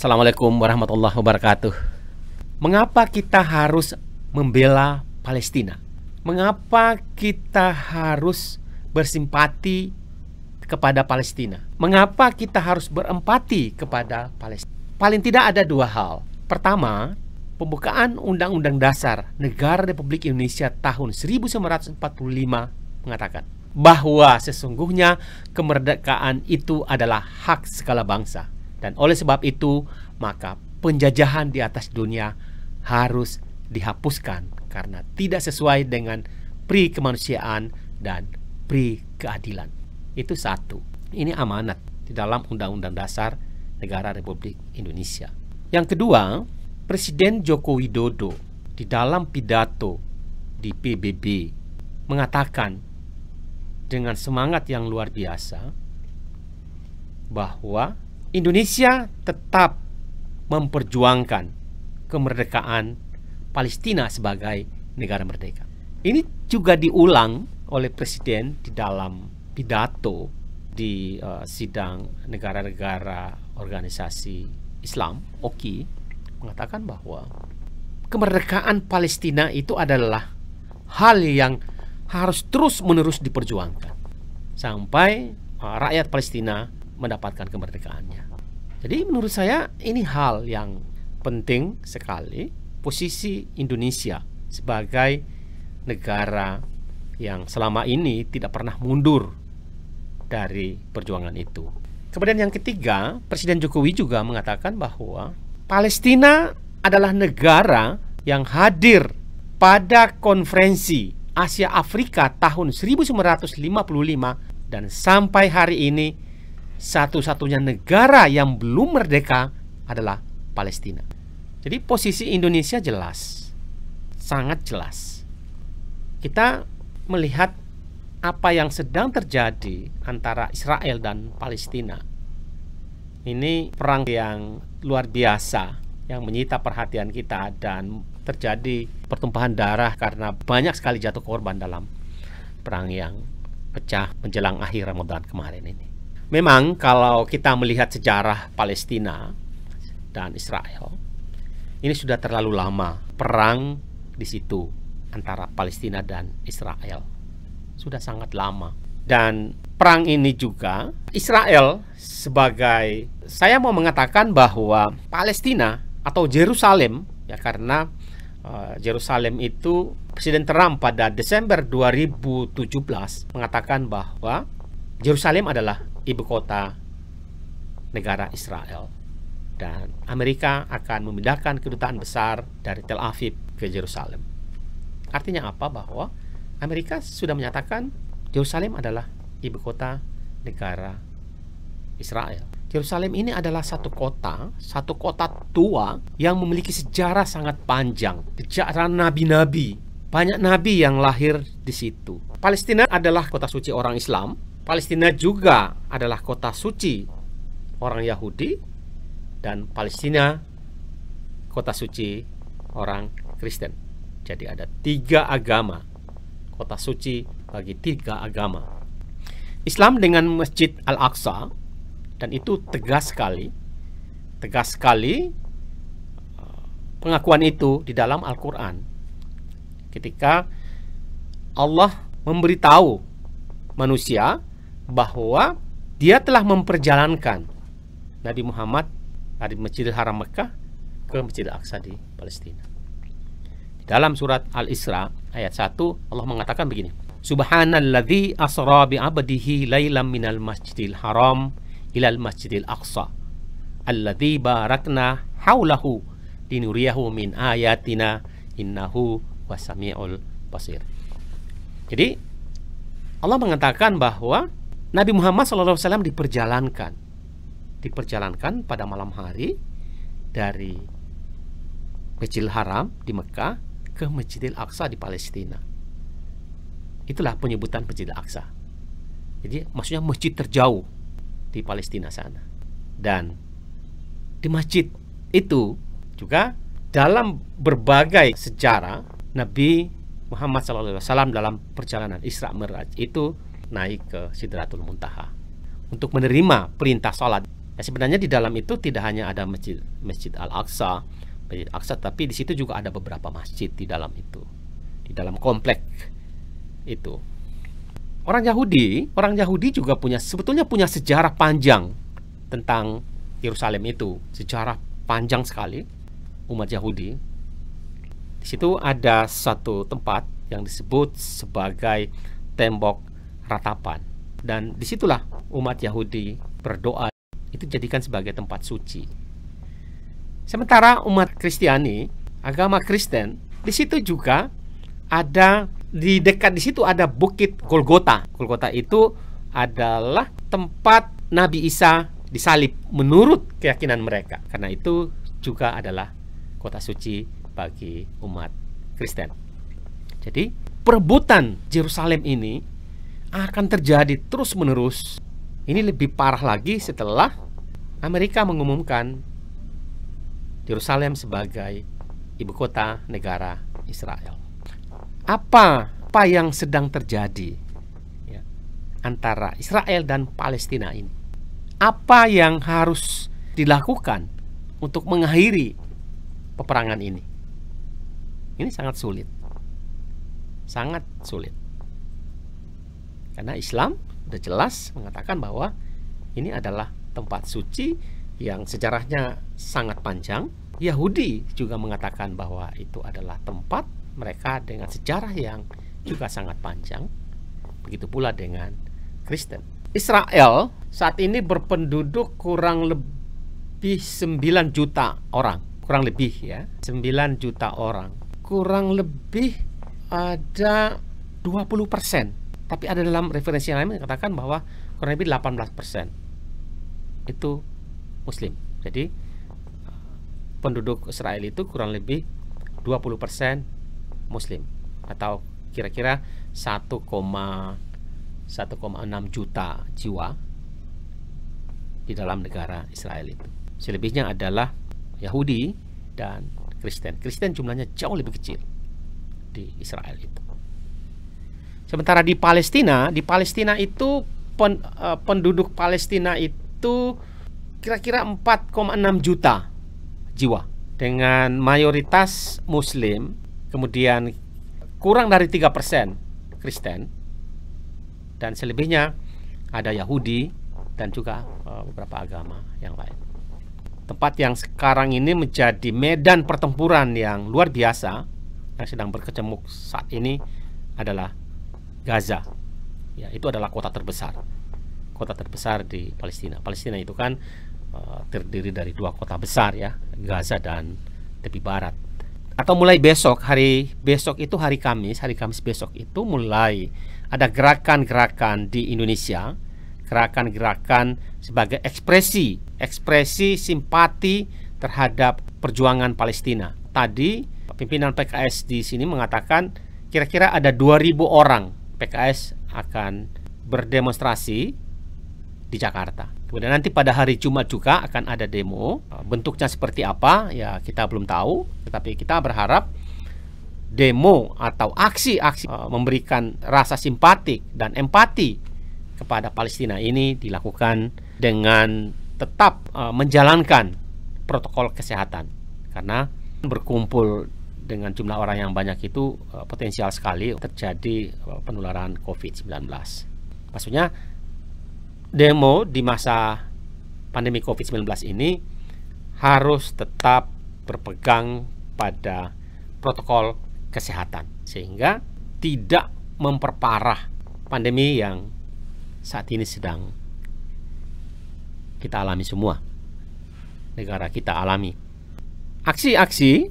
Assalamualaikum warahmatullahi wabarakatuh. Mengapa kita harus membela Palestina? Mengapa kita harus bersimpati kepada Palestina? Mengapa kita harus berempati kepada Palestina? Paling tidak ada dua hal. Pertama, pembukaan Undang-Undang Dasar Negara Republik Indonesia tahun 1945 mengatakan bahwa sesungguhnya kemerdekaan itu adalah hak segala bangsa. Dan oleh sebab itu, maka penjajahan di atas dunia harus dihapuskan karena tidak sesuai dengan pri kemanusiaan dan pri keadilan. Itu satu. Ini amanat di dalam Undang-Undang Dasar Negara Republik Indonesia. Yang kedua, Presiden Joko Widodo di dalam pidato di PBB mengatakan dengan semangat yang luar biasa bahwa Indonesia tetap memperjuangkan kemerdekaan Palestina sebagai negara merdeka. Ini juga diulang oleh Presiden di dalam pidato di sidang negara-negara organisasi Islam, OKI, mengatakan bahwa kemerdekaan Palestina itu adalah hal yang harus terus-menerus diperjuangkan sampai rakyat Palestina mendapatkan kemerdekaannya. Jadi menurut saya ini hal yang penting sekali, posisi Indonesia sebagai negara yang selama ini tidak pernah mundur dari perjuangan itu. Kemudian yang ketiga, Presiden Jokowi juga mengatakan bahwa Palestina adalah negara yang hadir pada konferensi Asia Afrika tahun 1955 dan sampai hari ini satu-satunya negara yang belum merdeka adalah Palestina. Jadi posisi Indonesia jelas, sangat jelas. Kita melihat apa yang sedang terjadi antara Israel dan Palestina. Ini perang yang luar biasa yang menyita perhatian kita dan terjadi pertumpahan darah karena banyak sekali jatuh korban dalam perang yang pecah menjelang akhir Ramadan kemarin ini. Memang kalau kita melihat sejarah Palestina dan Israel, ini sudah terlalu lama perang di situ antara Palestina dan Israel. Sudah sangat lama. Dan perang ini juga Israel sebagai, saya mau mengatakan bahwa Palestina atau Yerusalem, ya karena Yerusalem itu Presiden Trump pada Desember 2017 mengatakan bahwa Yerusalem adalah ibu kota negara Israel dan Amerika akan memindahkan kedutaan besar dari Tel Aviv ke Yerusalem. Artinya apa? Bahwa Amerika sudah menyatakan Yerusalem adalah ibu kota negara Israel. Yerusalem ini adalah satu kota tua yang memiliki sejarah sangat panjang, sejarah nabi-nabi. Banyak nabi yang lahir di situ. Palestina adalah kota suci orang Islam. Palestina juga adalah kota suci orang Yahudi, dan Palestina kota suci orang Kristen. Jadi ada 3 agama, kota suci bagi 3 agama. Islam dengan Masjid Al-Aqsa, dan itu tegas sekali pengakuan itu di dalam Al-Quran ketika Allah memberitahu manusia bahwa dia telah memperjalankan Nabi Muhammad dari Masjidil Haram Mekah ke Masjidil Aqsa di Palestina. Di dalam surat Al-Isra ayat 1 Allah mengatakan begini, Subhanalladzi asra bi'abdihi lailam minal masjidil haram ilal masjidil aqsa alladzi barakna haulahu linuriyahu min ayatina innahu wasami'ul basir. Jadi Allah mengatakan bahwa Nabi Muhammad SAW diperjalankan pada malam hari dari Masjidil Haram di Mekah ke Masjidil Aqsa di Palestina. Itulah penyebutan Masjidil Aqsa. Jadi maksudnya masjid terjauh di Palestina sana. Dan di masjid itu juga dalam berbagai sejarah Nabi Muhammad SAW dalam perjalanan Isra Mi'raj itu naik ke Sidratul Muntaha untuk menerima perintah sholat Nah, sebenarnya di dalam itu tidak hanya ada Masjid Al-Aqsa, tapi di situ juga ada beberapa masjid di dalam itu, di dalam komplek itu. Orang Yahudi juga sebetulnya punya sejarah panjang tentang Yerusalem itu, sejarah panjang sekali umat Yahudi. Di situ ada satu tempat yang disebut sebagai tembok ratapan, dan disitulah umat Yahudi berdoa, itu dijadikan sebagai tempat suci. Sementara umat Kristiani, agama Kristen, di situ juga ada, di dekat di situ ada Bukit Golgota. Golgota itu adalah tempat Nabi Isa disalib menurut keyakinan mereka. Karena itu juga adalah kota suci bagi umat Kristen. Jadi perebutan Yerusalem ini akan terjadi terus-menerus. Ini lebih parah lagi setelah Amerika mengumumkan Yerusalem sebagai ibu kota negara Israel. Apa yang sedang terjadi ya, antara Israel dan Palestina ini? Apa yang harus dilakukan untuk mengakhiri peperangan ini? Ini sangat sulit. Sangat sulit. Karena Islam sudah jelas mengatakan bahwa ini adalah tempat suci yang sejarahnya sangat panjang. Yahudi juga mengatakan bahwa itu adalah tempat mereka dengan sejarah yang juga sangat panjang. Begitu pula dengan Kristen. Israel saat ini berpenduduk kurang lebih 9 juta orang. Kurang lebih ya, 9 juta orang. Kurang lebih ada 20%. Tapi ada dalam referensi lain yang mengatakan bahwa kurang lebih 18% itu Muslim. Jadi penduduk Israel itu kurang lebih 20% Muslim, atau kira-kira 1,6 juta jiwa di dalam negara Israel itu. Selebihnya adalah Yahudi dan Kristen. Kristen jumlahnya jauh lebih kecil di Israel itu. Sementara di Palestina itu penduduk Palestina itu kira-kira 4,6 juta jiwa dengan mayoritas Muslim, kemudian kurang dari 3% Kristen, dan selebihnya ada Yahudi dan juga beberapa agama yang lain. Tempat yang sekarang ini menjadi medan pertempuran yang luar biasa yang sedang berkecamuk saat ini adalah Gaza. Ya, itu adalah kota terbesar di Palestina. Palestina itu kan terdiri dari 2 kota besar ya, Gaza dan tepi barat. Atau mulai besok, hari Kamis besok itu mulai ada gerakan-gerakan di Indonesia, gerakan-gerakan sebagai ekspresi simpati terhadap perjuangan Palestina. Tadi pimpinan PKS di sini mengatakan kira-kira ada 2.000 orang PKS akan berdemonstrasi di Jakarta. Kemudian nanti pada hari Jumat juga akan ada demo. Bentuknya seperti apa ya kita belum tahu, tetapi kita berharap demo atau aksi-aksi memberikan rasa simpatik dan empati kepada Palestina ini dilakukan dengan tetap menjalankan protokol kesehatan, karena berkumpul dengan jumlah orang yang banyak itu potensial sekali terjadi penularan COVID-19. Maksudnya demo di masa pandemi COVID-19 ini harus tetap berpegang pada protokol kesehatan sehingga tidak memperparah pandemi yang saat ini sedang kita alami semua, negara kita alami. Aksi-aksi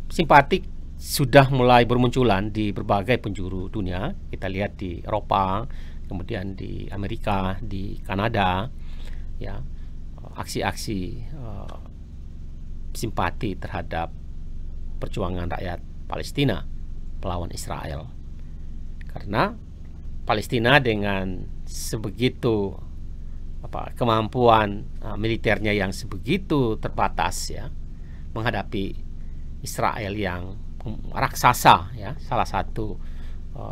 simpatik sudah mulai bermunculan di berbagai penjuru dunia. Kita lihat di Eropa, kemudian di Amerika, di Kanada, ya, aksi-aksi simpati terhadap perjuangan rakyat Palestina melawan Israel. Karena Palestina dengan sebegitu kemampuan militernya yang sebegitu terbatas ya, menghadapi Israel yang raksasa ya, salah satu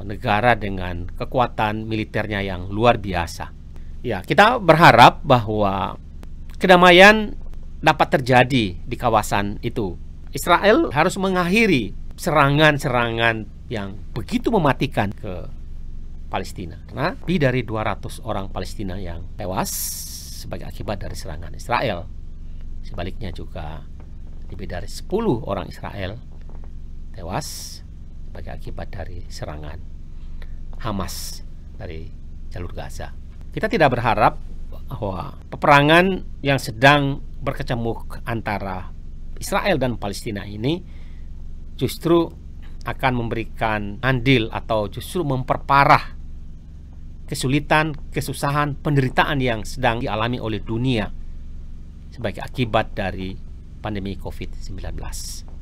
negara dengan kekuatan militernya yang luar biasa. Ya, kita berharap bahwa kedamaian dapat terjadi di kawasan itu. Israel harus mengakhiri serangan-serangan yang begitu mematikan ke Palestina. Karena lebih dari 200 orang Palestina yang tewas sebagai akibat dari serangan Israel. Sebaliknya juga lebih dari 10 orang Israel tewas sebagai akibat dari serangan Hamas dari jalur Gaza. Kita tidak berharap bahwa peperangan yang sedang berkecamuk antara Israel dan Palestina ini justru akan memberikan andil atau justru memperparah kesulitan, kesusahan, penderitaan yang sedang dialami oleh dunia sebagai akibat dari pandemi COVID-19.